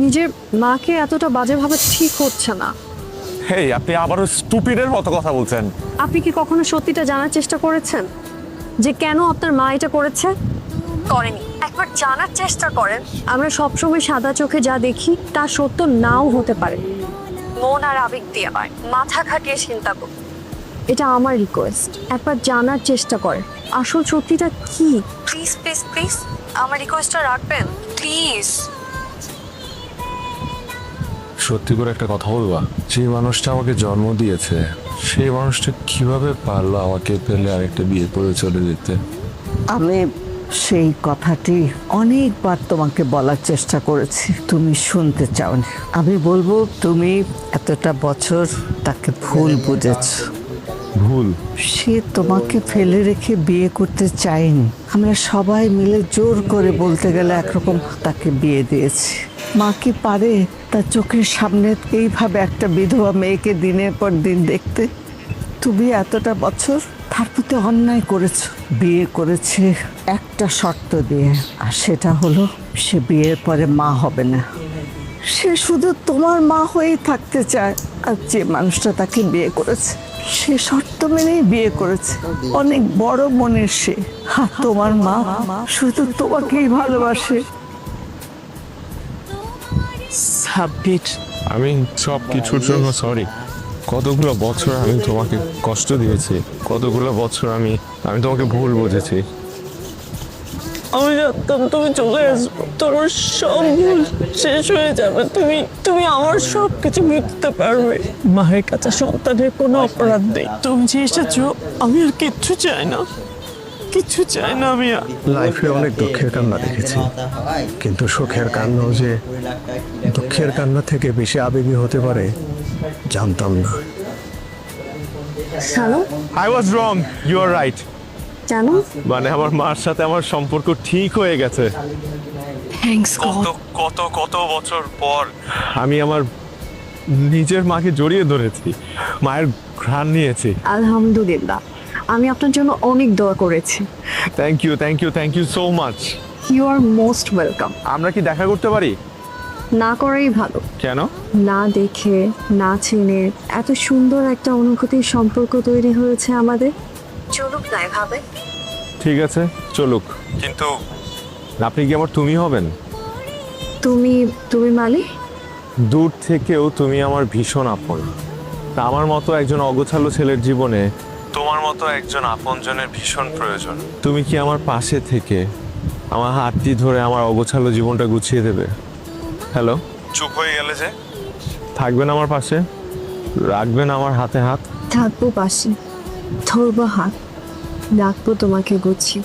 নিজের মাকে এতটা বাজেভাবে ঠিক হচ্ছে না। হেই, আপনি আবারও স্টুপিডের মতো কথা বলছেন। আপনি কি কখনো সত্যিটা জানার চেষ্টা করেছেন যে কেন আপনার মা এটা করেছে? করেনি। একবার জানার চেষ্টা করেন। আমরা সবসময় সাদা চোখে যা দেখি তা সত্য নাও হতে পারে। মন আর আবেগ দিয়ে পায়, মাথা খাটিয়ে চিন্তা করুন। এটা আমার রিকোয়েস্ট, একবার জানার চেষ্টা করেন আসল সত্যিটা কি। প্লিজ প্লিজ প্লিজ আমার রিকোয়েস্টটা রাখবেন প্লিজ। সত্যি করে একটা কথা বলবা, যে মানুষটা আমাকে জন্ম দিয়েছে সেই মানুষটা কিভাবে পারলো আমাকে পেলে আরেকটা বিয়ে করে চলে যেতে? আমি সেই কথাটি অনেকবার তোমাকে বলার চেষ্টা করেছি, তুমি শুনতে চাওনি। আমি বলবো তুমি এতটা বছর তাকে ভুল বুঝেছো। ভুল? সে তোমাকে ফেলে রেখে বিয়ে করতে চায়নি। আমরা সবাই মিলে জোর করে বলতে গেলে একরকম তাকে বিয়ে দিয়েছি। মা কি পারে তার চোখের সামনে এইভাবে একটা বিধবা মেয়েকে দিনের পর দিন দেখতে? তুমি এতটা বছর তার প্রতি অন্যায় করেছো। বিয়ে করেছে একটা শর্ত দিয়ে, আর সেটা হলো সে বিয়ের পরে মা হবে না। সে শুধু তোমার মা হয়েই থাকতে চায়। আর যে মানুষটা তাকে বিয়ে করেছে সে শর্ত মেনেই বিয়ে করেছে। অনেক বড় মনের সে। আর তোমার মা শুধু তোমাকেই ভালোবাসে। সাব্বির, আমি সব কিছুর জন্য সরি। কতগুলো বছর আমি তোমাকে কষ্ট দিয়েছি, কতগুলো বছর আমি তোমাকে ভুল বুঝেছি। আমি জানতাম তুমি চলে আসবে, তোমার সব ভুল শেষ হয়ে যাবে, তুমি আমার সব কিছু বুঝতে পারবে। মায়ের কাছে সন্তানের কোনো অপরাধ নেই। তুমি যে এসেছো, আমি আর কিচ্ছু চাই না, কিচ্ছু চাই না আমি আর। লাইফে অনেক দুঃখের কান্না দেখেছি, কিন্তু সুখের কান্নাও যে দুঃখের কান্না থেকে বেশি আবেগী হতে পারে জানতাম না। Hello, I was wrong, you are right. জানো মানে আমার মার সাথে আমার সম্পর্ক ঠিক হয়ে গেছে। Thanks god. কত কত বছর পর আমি আমার নিজের মাকে জড়িয়ে ধরেছি, মায়ের ঘ্রাণ নিয়েছি। আলহামদুলিল্লাহ, আমি আপনার জন্য অনেক দোয়া করেছি। Thank you thank you thank you so much. You are most welcome. আমরা কি দেখা করতে পারি? না করাই ভালো। কেন? না দেখে না চিনে এত সুন্দর একটা অনুভূতির সম্পর্ক তৈরি হয়েছে আমাদের। চলুক না এভাবে। ঠিক আছে, চলুক। কিন্তু আপনি কি আমার তুমি হবেন? তুমি তুমি মানে? দূর থেকেও তুমি আমার ভীষণ আপন। তা আমার মতো একজন অগোছালো ছেলের জীবনে তোমার মতো একজন আপনজনের ভীষণ প্রয়োজন। তুমি কি আমার পাশে থেকে আমার হাতটি ধরে আমার অগোছালো জীবনটা গুছিয়ে দেবে? হ্যালো, চুপ হয়ে গেলে যে? থাকবেন আমার পাশে, রাখবেন আমার হাতে হাত? থাকবো পাশে, ধরবো হাত, রাখবো তোমাকে গুছিয়ে।